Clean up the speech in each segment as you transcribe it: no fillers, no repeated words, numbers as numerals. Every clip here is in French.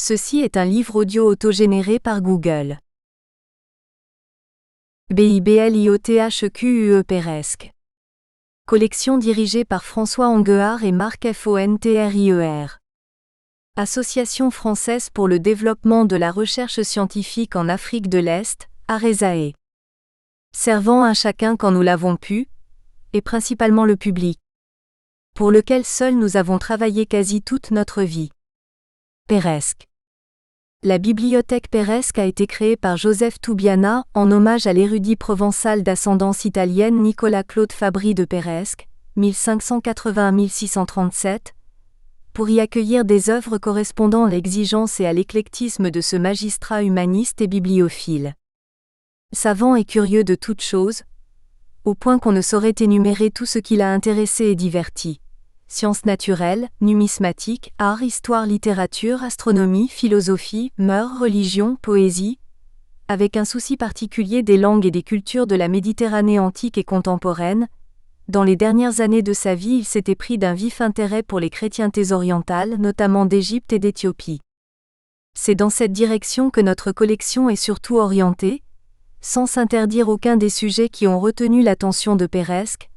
Ceci est un livre audio autogénéré par Google. Bibliothèque Peresque. Collection dirigée par François Anguard et Marc Fontrier. Association française pour le développement de la recherche scientifique en Afrique de l'Est, ARESAE. Servant à chacun quand nous l'avons pu, et principalement le public, pour lequel seul nous avons travaillé quasi toute notre vie. Peresque. La bibliothèque Peresque a été créée par Joseph Toubiana en hommage à l'érudit provençal d'ascendance italienne Nicolas-Claude Fabri de Peresque, 1580-1637, pour y accueillir des œuvres correspondant à l'exigence et à l'éclectisme de ce magistrat humaniste et bibliophile. Savant et curieux de toutes choses, au point qu'on ne saurait énumérer tout ce qui l'a intéressé et diverti. Sciences naturelles, numismatique, art, histoire, littérature, astronomie, philosophie, mœurs, religion, poésie, avec un souci particulier des langues et des cultures de la Méditerranée antique et contemporaine. Dans les dernières années de sa vie, il s'était pris d'un vif intérêt pour les chrétientés orientales, notamment d'Égypte et d'Éthiopie. C'est dans cette direction que notre collection est surtout orientée, sans s'interdire aucun des sujets qui ont retenu l'attention de Peresque,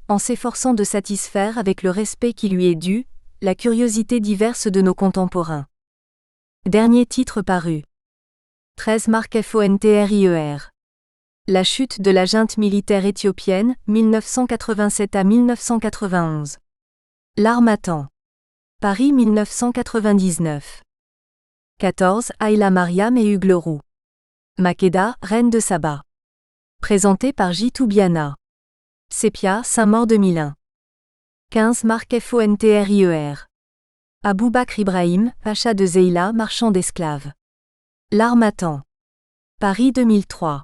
en s'efforçant de satisfaire avec le respect qui lui est dû, la curiosité diverse de nos contemporains. Dernier titre paru. 13 Marc Fontrier. La chute de la junte militaire éthiopienne, 1987 à 1991. L'Harmattan. Paris 1999. 14 Ayla Mariam et Hugues Leroux. Makeda, reine de Saba. Présenté par J. Toubiana. Sépia, Saint-Maur 2001. 15 Marc Fontrier. Aboubakr Ibrahim, pacha de Zeila, marchand d'esclaves. L'Harmattan. Paris 2003.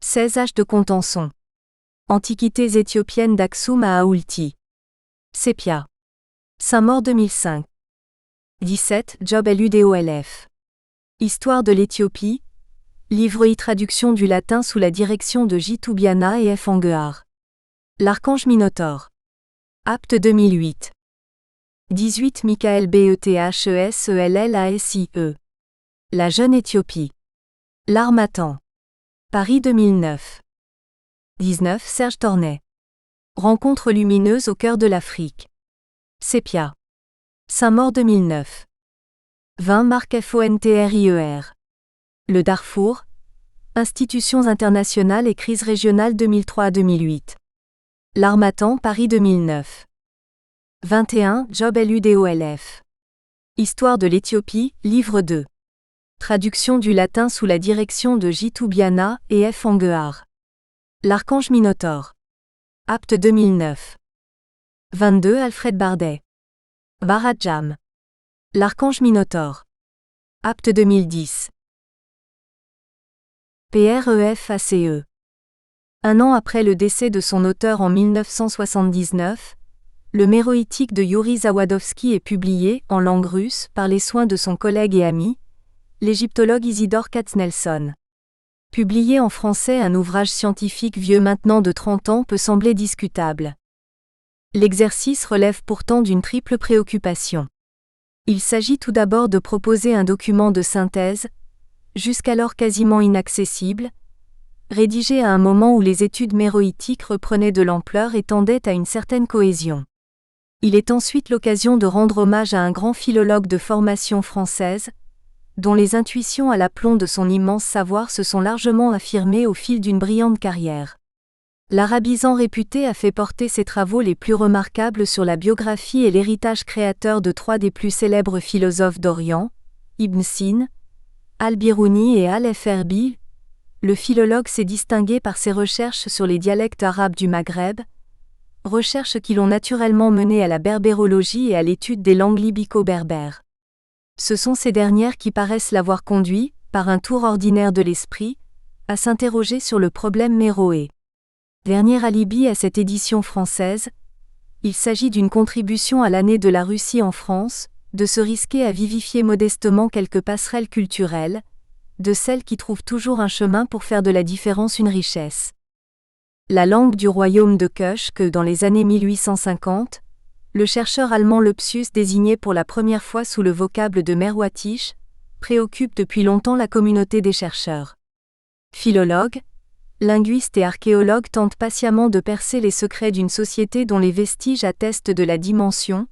16 H de Contenson. Antiquités éthiopiennes d'Aksum à Aoulti. Sépia. Saint-Maur 2005. 17 Job Ludolf. Histoire de l'Éthiopie. Livre traduction du latin sous la direction de J. Toubiana et F. Anguard. L'Archange Minotaure. Apt 2008. 18 Michael Bethessellassie. La jeune Éthiopie. L'Harmattan. Paris 2009. 19 Serge Tornet. Rencontre lumineuse au cœur de l'Afrique. Sépia. Saint-Maur 2009. 20 Marc Fontrier. Le Darfour. Institutions internationales et crise régionale 2003-2008. L'Harmattan, Paris 2009. 21 Job Ludolf. Histoire de l'Éthiopie, livre 2. Traduction du latin sous la direction de J. Toubiana et F. Anguard. L'Archange Minotaure. Apt 2009. 22 Alfred Bardet. Baradjam. L'Archange Minotaure. Apt 2010. PREFACE. Un an après le décès de son auteur en 1979, le méroïtique de Yuri Zawadowski est publié, en langue russe, par les soins de son collègue et ami, l'égyptologue Isidore Katznelson. Publier en français un ouvrage scientifique vieux maintenant de 30 ans peut sembler discutable. L'exercice relève pourtant d'une triple préoccupation. Il s'agit tout d'abord de proposer un document de synthèse, jusqu'alors quasiment inaccessible, rédigé à un moment où les études méroïtiques reprenaient de l'ampleur et tendaient à une certaine cohésion. Il est ensuite l'occasion de rendre hommage à un grand philologue de formation française, dont les intuitions à l'aplomb de son immense savoir se sont largement affirmées au fil d'une brillante carrière. L'arabisant réputé a fait porter ses travaux les plus remarquables sur la biographie et l'héritage créateur de trois des plus célèbres philosophes d'Orient, Ibn Sina, Al-Biruni et Al-Farbi. Le philologue s'est distingué par ses recherches sur les dialectes arabes du Maghreb, recherches qui l'ont naturellement mené à la berbérologie et à l'étude des langues libyco-berbères. Ce sont ces dernières qui paraissent l'avoir conduit, par un tour ordinaire de l'esprit, à s'interroger sur le problème méroé. Dernier alibi à cette édition française, il s'agit d'une contribution à l'année de la Russie en France, de se risquer à vivifier modestement quelques passerelles culturelles, de celles qui trouvent toujours un chemin pour faire de la différence une richesse. La langue du royaume de Kush que dans les années 1850, Le chercheur allemand Lepsius, désigné pour la première fois sous le vocable de Merwatisch, préoccupe depuis longtemps la communauté des chercheurs. Philologues, linguistes et archéologues tentent patiemment de percer les secrets d'une société dont les vestiges attestent de la dimension,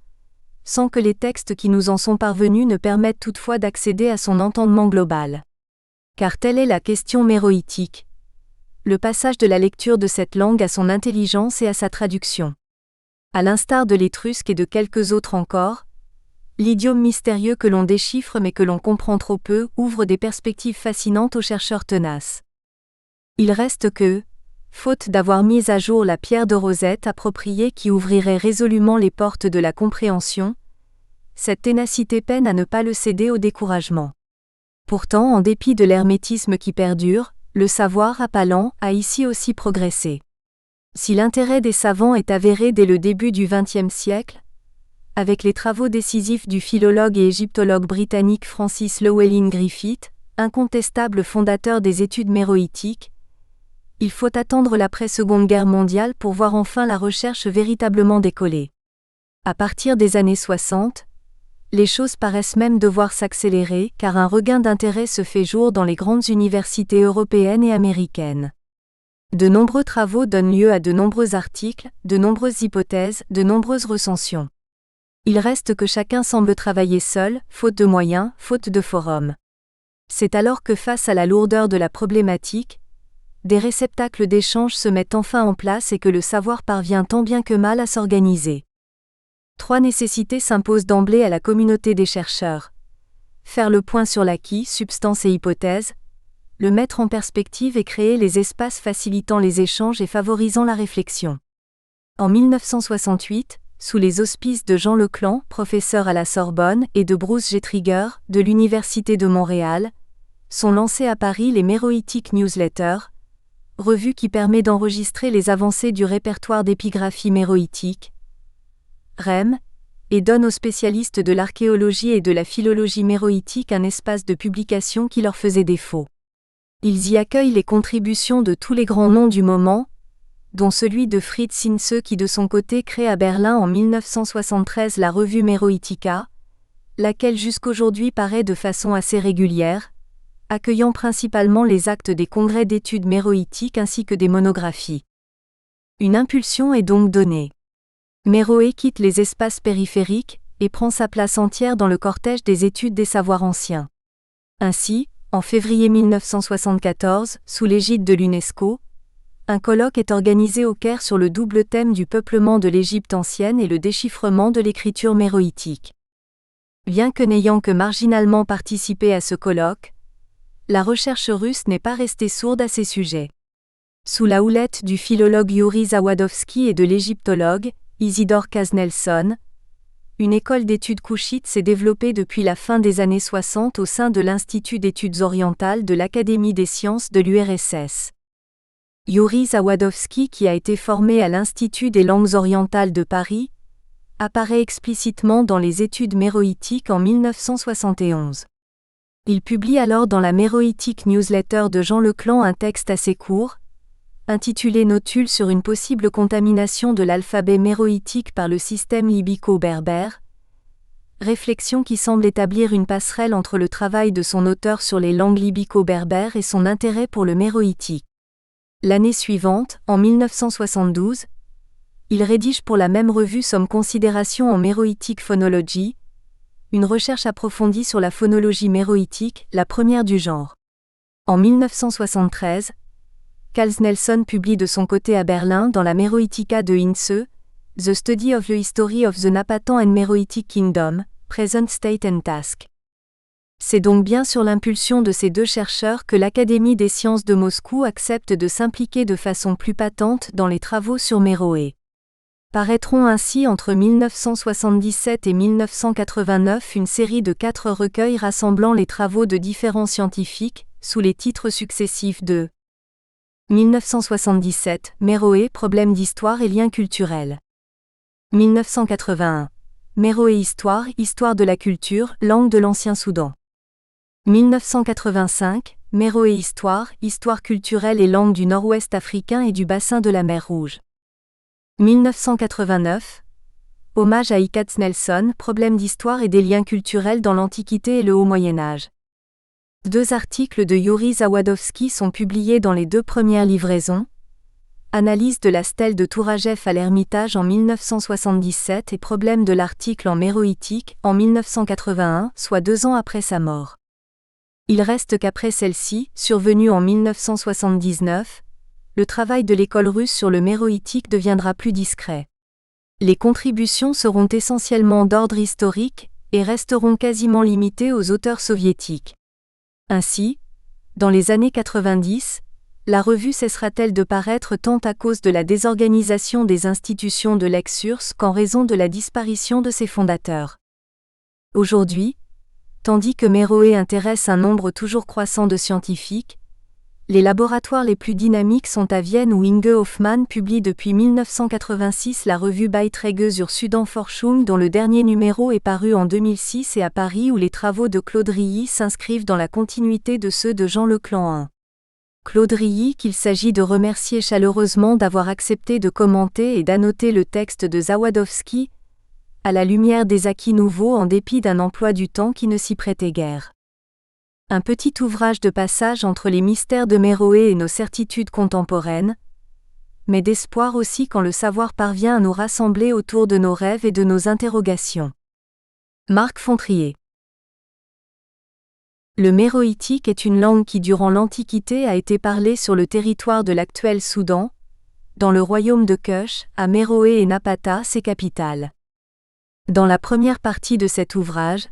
sans que les textes qui nous en sont parvenus ne permettent toutefois d'accéder à son entendement global. Car telle est la question méroïtique. Le passage de la lecture de cette langue à son intelligence et à sa traduction. À l'instar de l'étrusque et de quelques autres encore, l'idiome mystérieux que l'on déchiffre mais que l'on comprend trop peu ouvre des perspectives fascinantes aux chercheurs tenaces. Il reste que, faute d'avoir mis à jour la pierre de Rosette appropriée qui ouvrirait résolument les portes de la compréhension, cette ténacité peine à ne pas le céder au découragement. Pourtant, en dépit de l'hermétisme qui perdure, le savoir appalant a ici aussi progressé. Si l'intérêt des savants est avéré dès le début du XXe siècle, avec les travaux décisifs du philologue et égyptologue britannique Francis Llewellyn Griffith, incontestable fondateur des études méroïtiques, il faut attendre l'après-Seconde Guerre mondiale pour voir enfin la recherche véritablement décoller. À partir des années 60, les choses paraissent même devoir s'accélérer car un regain d'intérêt se fait jour dans les grandes universités européennes et américaines. De nombreux travaux donnent lieu à de nombreux articles, de nombreuses hypothèses, de nombreuses recensions. Il reste que chacun semble travailler seul, faute de moyens, faute de forums. C'est alors que face à la lourdeur de la problématique, des réceptacles d'échange se mettent enfin en place et que le savoir parvient tant bien que mal à s'organiser. 3 nécessités s'imposent d'emblée à la communauté des chercheurs. Faire le point sur l'acquis, substance et hypothèse, le mettre en perspective et créer les espaces facilitant les échanges et favorisant la réflexion. En 1968, sous les auspices de Jean Leclan, professeur à la Sorbonne, et de Bruce Getriger, de l'Université de Montréal, sont lancés à Paris les Méroïtiques Newsletters, revue qui permet d'enregistrer les avancées du répertoire d'épigraphie méroïtique, REM, et donne aux spécialistes de l'archéologie et de la philologie méroïtique un espace de publication qui leur faisait défaut. Ils y accueillent les contributions de tous les grands noms du moment, dont celui de Fritz Sinse qui de son côté crée à Berlin en 1973 la revue Meroitica, laquelle jusqu'aujourd'hui paraît de façon assez régulière, accueillant principalement les actes des congrès d'études méroïtiques ainsi que des monographies. Une impulsion est donc donnée. Méroé quitte les espaces périphériques et prend sa place entière dans le cortège des études des savoirs anciens. Ainsi, en février 1974, sous l'égide de l'UNESCO, un colloque est organisé au Caire sur le double thème du peuplement de l'Égypte ancienne et le déchiffrement de l'écriture méroïtique. Bien que n'ayant que marginalement participé à ce colloque, la recherche russe n'est pas restée sourde à ces sujets. Sous la houlette du philologue Yuri Zawadovsky et de l'égyptologue Isidore Kaznelson, une école d'études couchite s'est développée depuis la fin des années 60 au sein de l'Institut d'études orientales de l'Académie des sciences de l'URSS. Yuri Zawadovsky, qui a été formé à l'Institut des langues orientales de Paris, apparaît explicitement dans les études méroïtiques en 1971. Il publie alors dans la Méroïtique Newsletter de Jean Leclan un texte assez court, intitulé Notule sur une possible contamination de l'alphabet méroïtique par le système libyco-berbère, réflexion qui semble établir une passerelle entre le travail de son auteur sur les langues libyco-berbères et son intérêt pour le méroïtique. L'année suivante, en 1972, il rédige pour la même revue Some Considerations en Méroïtique Phonology, une recherche approfondie sur la phonologie méroïtique, la première du genre. En 1973, Kaznelson publie de son côté à Berlin dans la Méroïtica de Inse, The Study of the History of the Napatan and Meroitic Kingdom, Present State and Task. C'est donc bien sur l'impulsion de ces 2 chercheurs que l'Académie des sciences de Moscou accepte de s'impliquer de façon plus patente dans les travaux sur Méroé. Paraîtront ainsi entre 1977 et 1989 une série de 4 recueils rassemblant les travaux de différents scientifiques, sous les titres successifs de 1977, Méroé, problèmes d'histoire et liens culturels. 1981, Méroé histoire, histoire de la culture, langue de l'Ancien Soudan. 1985, Méroé histoire, histoire culturelle et langue du Nord-Ouest africain et du bassin de la mer Rouge. 1989, Hommage à Katznelson, problème d'histoire et des liens culturels dans l'Antiquité et le Haut Moyen-Âge. 2 articles de Yuri Zawadowski sont publiés dans les 2 premières livraisons. Analyse de la stèle de Tourajev à l'Ermitage en 1977 et problème de l'article en méroïtique en 1981, soit 2 ans après sa mort. Il reste qu'après celle-ci, survenue en 1979, le travail de l'école russe sur le méroïtique deviendra plus discret. Les contributions seront essentiellement d'ordre historique et resteront quasiment limitées aux auteurs soviétiques. Ainsi, dans les années 90, la revue cessera-t-elle de paraître tant à cause de la désorganisation des institutions de l'ex-URSS qu'en raison de la disparition de ses fondateurs. Aujourd'hui, tandis que Méroé intéresse un nombre toujours croissant de scientifiques, les laboratoires les plus dynamiques sont à Vienne où Inge Hoffmann publie depuis 1986 la revue Beiträge zur Sudanforschung dont le dernier numéro est paru en 2006 et à Paris où les travaux de Claude Rilly s'inscrivent dans la continuité de ceux de Jean Leclan. Claude Rilly qu'il s'agit de remercier chaleureusement d'avoir accepté de commenter et d'annoter le texte de Zawadowski, à la lumière des acquis nouveaux en dépit d'un emploi du temps qui ne s'y prêtait guère. Un petit ouvrage de passage entre les mystères de Méroé et nos certitudes contemporaines, mais d'espoir aussi quand le savoir parvient à nous rassembler autour de nos rêves et de nos interrogations. Marc Fontrier. Le méroïtique est une langue qui durant l'Antiquité a été parlée sur le territoire de l'actuel Soudan, dans le royaume de Kush, à Méroé et Napata, ses capitales. Dans la première partie de cet ouvrage,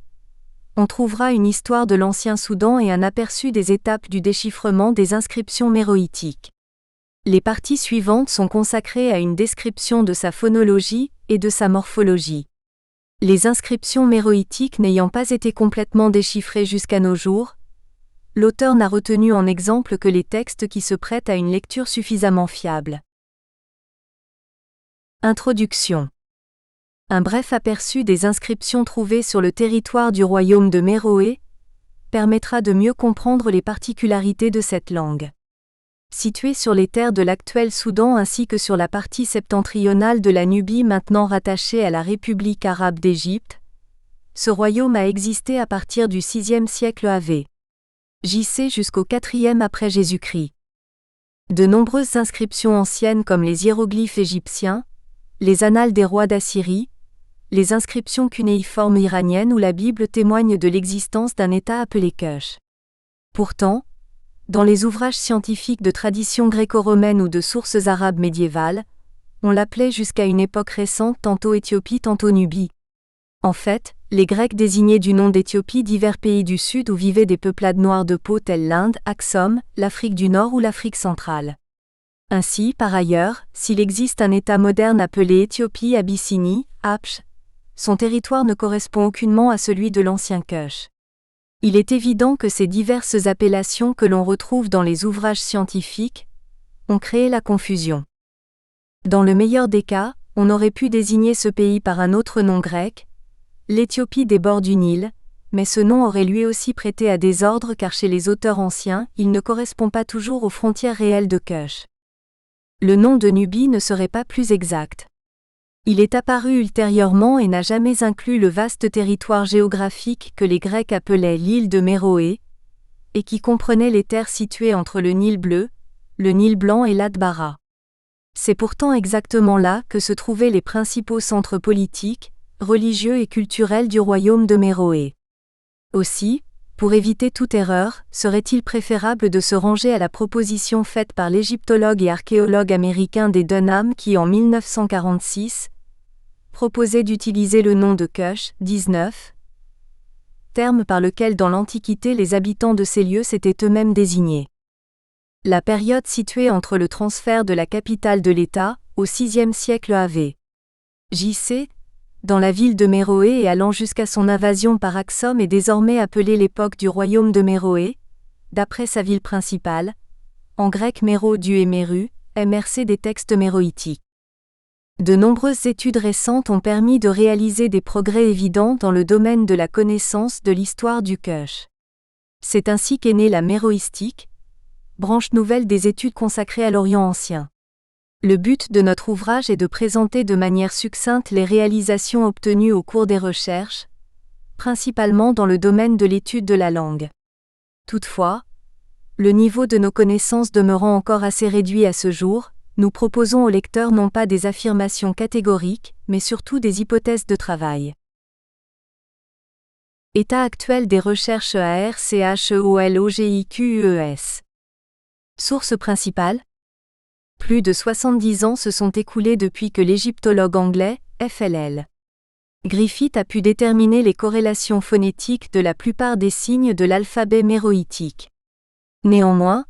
on trouvera une histoire de l'ancien Soudan et un aperçu des étapes du déchiffrement des inscriptions méroïtiques. Les parties suivantes sont consacrées à une description de sa phonologie et de sa morphologie. Les inscriptions méroïtiques n'ayant pas été complètement déchiffrées jusqu'à nos jours, l'auteur n'a retenu en exemple que les textes qui se prêtent à une lecture suffisamment fiable. Introduction. Un bref aperçu des inscriptions trouvées sur le territoire du royaume de Méroé permettra de mieux comprendre les particularités de cette langue. Située sur les terres de l'actuel Soudan ainsi que sur la partie septentrionale de la Nubie maintenant rattachée à la République arabe d'Égypte, ce royaume a existé à partir du VIe siècle av. JC jusqu'au IVe après Jésus-Christ. De nombreuses inscriptions anciennes comme les hiéroglyphes égyptiens, les annales des rois d'Assyrie, les inscriptions cunéiformes iraniennes ou la Bible témoignent de l'existence d'un État appelé Kush. Pourtant, dans les ouvrages scientifiques de tradition gréco-romaine ou de sources arabes médiévales, on l'appelait jusqu'à une époque récente tantôt Éthiopie tantôt Nubie. En fait, les Grecs désignaient du nom d'Éthiopie divers pays du sud où vivaient des peuplades noires de peau telles l'Inde, Aksum, l'Afrique du Nord ou l'Afrique centrale. Ainsi, par ailleurs, s'il existe un État moderne appelé Éthiopie-Abyssinie, Apsh, son territoire ne correspond aucunement à celui de l'ancien Kush. Il est évident que ces diverses appellations que l'on retrouve dans les ouvrages scientifiques ont créé la confusion. Dans le meilleur des cas, on aurait pu désigner ce pays par un autre nom grec, l'Éthiopie des bords du Nil, mais ce nom aurait lui aussi prêté à désordre car chez les auteurs anciens, il ne correspond pas toujours aux frontières réelles de Kush. Le nom de Nubie ne serait pas plus exact. Il est apparu ultérieurement et n'a jamais inclus le vaste territoire géographique que les Grecs appelaient l'île de Méroé, et qui comprenait les terres situées entre le Nil bleu, le Nil blanc et l'Atbara. C'est pourtant exactement là que se trouvaient les principaux centres politiques, religieux et culturels du royaume de Méroé. Aussi, pour éviter toute erreur, serait-il préférable de se ranger à la proposition faite par l'égyptologue et archéologue américain des Dunham qui en 1946 proposait d'utiliser le nom de Kush, 19, terme par lequel dans l'Antiquité les habitants de ces lieux s'étaient eux-mêmes désignés. La période située entre le transfert de la capitale de l'État, au VIe siècle av. JC, dans la ville de Méroé et allant jusqu'à son invasion par Aksum est désormais appelée l'époque du royaume de Méroé, d'après sa ville principale, en grec Méro du et Méru, MRC des textes méroïtiques. De nombreuses études récentes ont permis de réaliser des progrès évidents dans le domaine de la connaissance de l'histoire du Kush. C'est ainsi qu'est née la méroïstique, branche nouvelle des études consacrées à l'Orient ancien. Le but de notre ouvrage est de présenter de manière succincte les réalisations obtenues au cours des recherches, principalement dans le domaine de l'étude de la langue. Toutefois, le niveau de nos connaissances demeurant encore assez réduit à ce jour, nous proposons au lecteur non pas des affirmations catégoriques, mais surtout des hypothèses de travail. État actuel des recherches archéologiques. Source principale. Plus de 70 ans se sont écoulés depuis que l'égyptologue anglais, F.L.L. Griffith a pu déterminer les corrélations phonétiques de la plupart des signes de l'alphabet méroïtique. Néanmoins,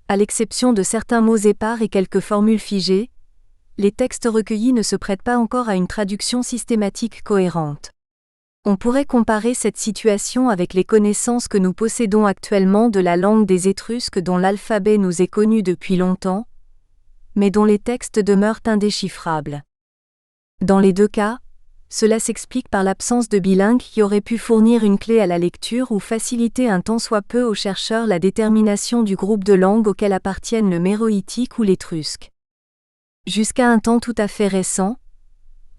à l'exception de certains mots épars et quelques formules figées, les textes recueillis ne se prêtent pas encore à une traduction systématique cohérente. On pourrait comparer cette situation avec les connaissances que nous possédons actuellement de la langue des Étrusques dont l'alphabet nous est connu depuis longtemps, mais dont les textes demeurent indéchiffrables. Dans les deux cas, cela s'explique par l'absence de bilingues qui auraient pu fournir une clé à la lecture ou faciliter un tant soit peu aux chercheurs la détermination du groupe de langues auxquelles appartiennent le méroïtique ou l'étrusque. Jusqu'à un temps tout à fait récent,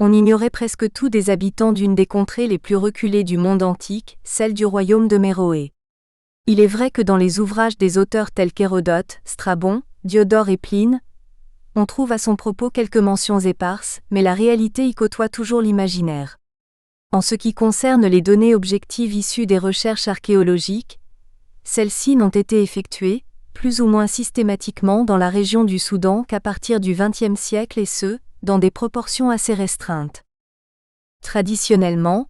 on ignorait presque tout des habitants d'une des contrées les plus reculées du monde antique, celle du royaume de Méroé. Il est vrai que dans les ouvrages des auteurs tels qu'Hérodote, Strabon, Diodore et Pline, on trouve à son propos quelques mentions éparses, mais la réalité y côtoie toujours l'imaginaire. En ce qui concerne les données objectives issues des recherches archéologiques, celles-ci n'ont été effectuées, plus ou moins systématiquement dans la région du Soudan qu'à partir du XXe siècle et ce, dans des proportions assez restreintes. Traditionnellement,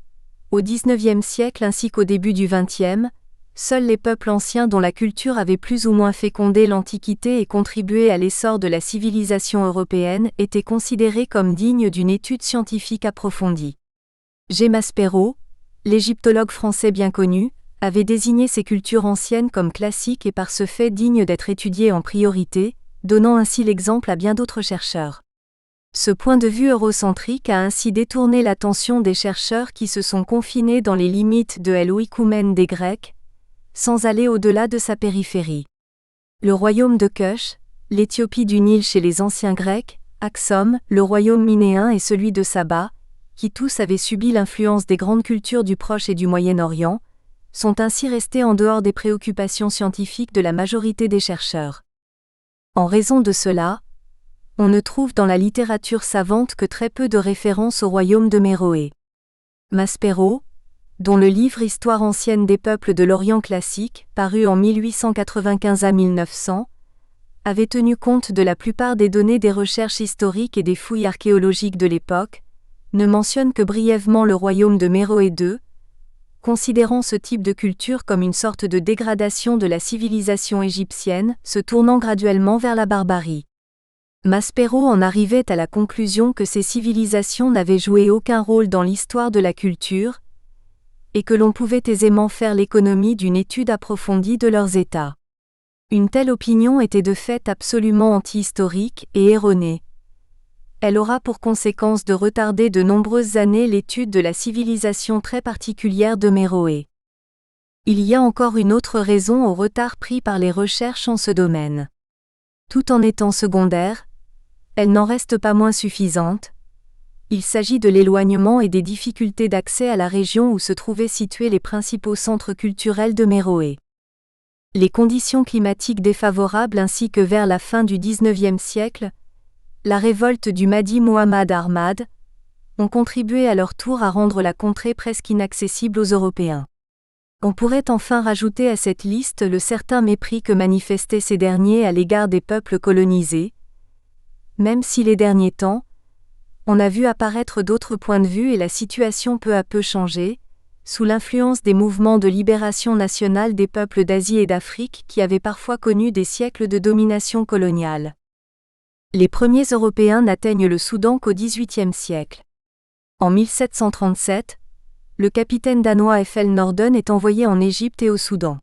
au XIXe siècle ainsi qu'au début du XXe, seuls les peuples anciens dont la culture avait plus ou moins fécondé l'Antiquité et contribué à l'essor de la civilisation européenne étaient considérés comme dignes d'une étude scientifique approfondie. G. Maspero, l'égyptologue français bien connu, avait désigné ces cultures anciennes comme classiques et par ce fait dignes d'être étudiées en priorité, donnant ainsi l'exemple à bien d'autres chercheurs. Ce point de vue eurocentrique a ainsi détourné l'attention des chercheurs qui se sont confinés dans les limites de l'oïkoumène des Grecs, sans aller au-delà de sa périphérie. Le royaume de Kush, l'Éthiopie du Nil chez les anciens Grecs, Aksum, le royaume minéen et celui de Saba, qui tous avaient subi l'influence des grandes cultures du Proche et du Moyen-Orient, sont ainsi restés en dehors des préoccupations scientifiques de la majorité des chercheurs. En raison de cela, on ne trouve dans la littérature savante que très peu de références au royaume de Méroé. Maspero, dont le livre Histoire ancienne des peuples de l'Orient classique, paru en 1895 à 1900, avait tenu compte de la plupart des données des recherches historiques et des fouilles archéologiques de l'époque, ne mentionne que brièvement le royaume de Méroé II, considérant ce type de culture comme une sorte de dégradation de la civilisation égyptienne, se tournant graduellement vers la barbarie. Maspero en arrivait à la conclusion que ces civilisations n'avaient joué aucun rôle dans l'histoire de la culture, et que l'on pouvait aisément faire l'économie d'une étude approfondie de leurs états. Une telle opinion était de fait absolument anti-historique et erronée. Elle aura pour conséquence de retarder de nombreuses années l'étude de la civilisation très particulière de Méroé. Il y a encore une autre raison au retard pris par les recherches en ce domaine. Tout en étant secondaire, elle n'en reste pas moins suffisante. Il s'agit de l'éloignement et des difficultés d'accès à la région où se trouvaient situés les principaux centres culturels de Méroé. Les conditions climatiques défavorables ainsi que vers la fin du XIXe siècle, la révolte du Mahdi Muhammad Ahmad, ont contribué à leur tour à rendre la contrée presque inaccessible aux Européens. On pourrait enfin rajouter à cette liste le certain mépris que manifestaient ces derniers à l'égard des peuples colonisés, même si les derniers temps, on a vu apparaître d'autres points de vue et la situation peu à peu changé, sous l'influence des mouvements de libération nationale des peuples d'Asie et d'Afrique qui avaient parfois connu des siècles de domination coloniale. Les premiers Européens n'atteignent le Soudan qu'au XVIIIe siècle. En 1737, le capitaine danois F.L. Norden est envoyé en Égypte et au Soudan.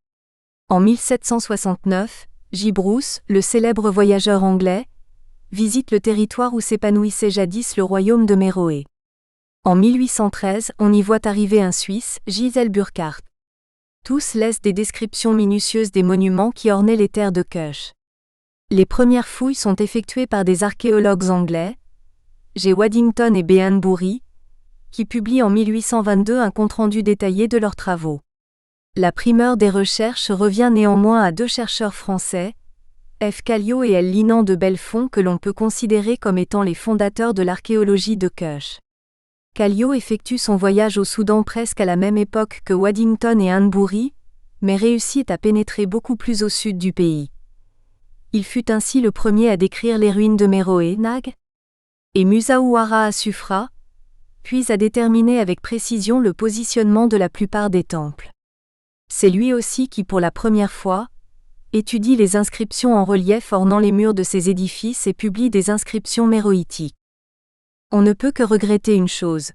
En 1769, J. Bruce, le célèbre voyageur anglais, visite le territoire où s'épanouissait jadis le royaume de Méroé. En 1813, on y voit arriver un Suisse, Gisèle Burckhardt. Tous laissent des descriptions minutieuses des monuments qui ornaient les terres de Kush. Les premières fouilles sont effectuées par des archéologues anglais, G. Waddington et B. Hanbury, qui publient en 1822 un compte-rendu détaillé de leurs travaux. La primeur des recherches revient néanmoins à deux chercheurs français, F. Kallio et L. Linan de Belfond, que l'on peut considérer comme étant les fondateurs de l'archéologie de Cush. Kallio effectue son voyage au Soudan presque à la même époque que Waddington et Hanbury, mais réussit à pénétrer beaucoup plus au sud du pays. Il fut ainsi le premier à décrire les ruines de Méroé, Nag et Musaouara à Sufra, puis à déterminer avec précision le positionnement de la plupart des temples. C'est lui aussi qui, pour la première fois, étudie les inscriptions en relief ornant les murs de ces édifices et publie des inscriptions méroïtiques. On ne peut que regretter une chose.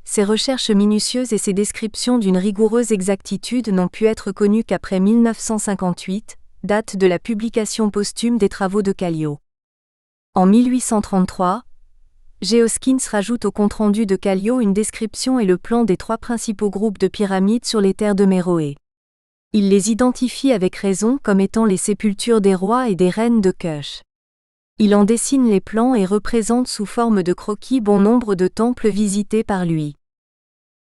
Ces recherches minutieuses et ces descriptions d'une rigoureuse exactitude n'ont pu être connues qu'après 1958, date de la publication posthume des travaux de Kallio. En 1833, G. Hoskins rajoute au compte-rendu de Kallio une description et le plan des trois principaux groupes de pyramides sur les terres de Méroé. Il les identifie avec raison comme étant les sépultures des rois et des reines de Cush. Il en dessine les plans et représente sous forme de croquis bon nombre de temples visités par lui.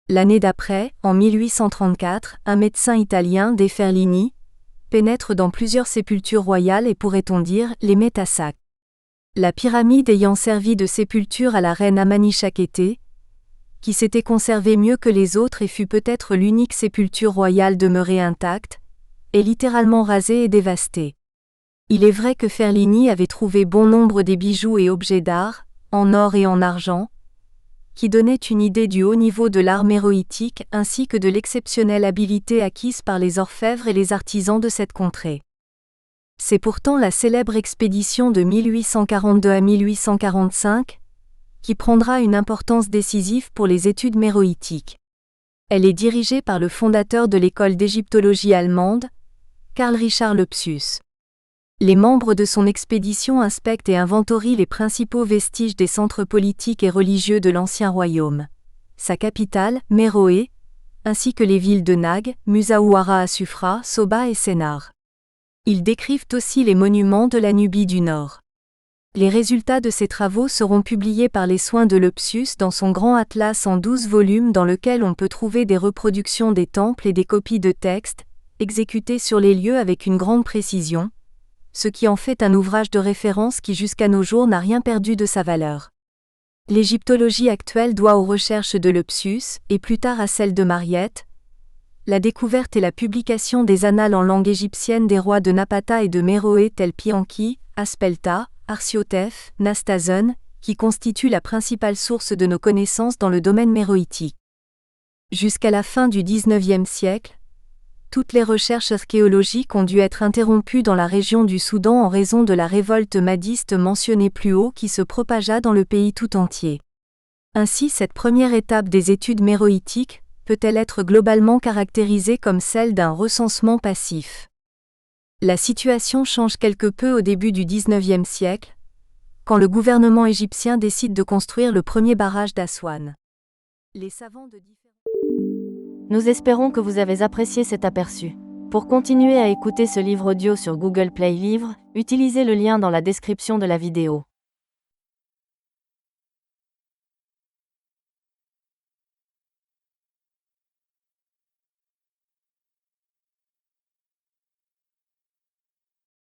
L'année d'après, en 1834, un médecin italien, De Ferlini, pénètre dans plusieurs sépultures royales et pourrait-on dire, les met à sac. La pyramide ayant servi de sépulture à la reine Amanichakete, qui s'était conservée mieux que les autres et fut peut-être l'unique sépulture royale demeurée intacte, est littéralement rasée et dévastée. Il est vrai que Ferlini avait trouvé bon nombre des bijoux et objets d'art, en or et en argent, qui donnaient une idée du haut niveau de l'art méroïtique ainsi que de l'exceptionnelle habileté acquise par les orfèvres et les artisans de cette contrée. C'est pourtant la célèbre expédition de 1842 à 1845 qui prendra une importance décisive pour les études méroïtiques. Elle est dirigée par le fondateur de l'école d'égyptologie allemande, Karl Richard Lepsius. Les membres de son expédition inspectent et inventorient les principaux vestiges des centres politiques et religieux de l'ancien royaume, sa capitale, Méroé, ainsi que les villes de Nag, Musaouara à Sufra, Soba et Sennar. Ils décrivent aussi les monuments de la Nubie du Nord. Les résultats de ces travaux seront publiés par les soins de Lepsius dans son grand atlas en 12 volumes dans lequel on peut trouver des reproductions des temples et des copies de textes, exécutés sur les lieux avec une grande précision, ce qui en fait un ouvrage de référence qui jusqu'à nos jours n'a rien perdu de sa valeur. L'égyptologie actuelle doit aux recherches de Lepsius, et plus tard à celles de Mariette, la découverte et la publication des annales en langue égyptienne des rois de Napata et de Méroé tels Pianki, Aspelta, Arsiotef, Nastazon, qui constituent la principale source de nos connaissances dans le domaine méroïtique. Jusqu'à la fin du XIXe siècle, toutes les recherches archéologiques ont dû être interrompues dans la région du Soudan en raison de la révolte mahdiste mentionnée plus haut qui se propagea dans le pays tout entier. Ainsi, cette première étape des études méroïtiques peut-elle être globalement caractérisée comme celle d'un recensement passif. La situation change quelque peu au début du XIXe siècle, quand le gouvernement égyptien décide de construire le premier barrage d'Aswan. Les savants de Nous espérons que vous avez apprécié cet aperçu. Pour continuer à écouter ce livre audio sur Google Play Livres, utilisez le lien dans la description de la vidéo.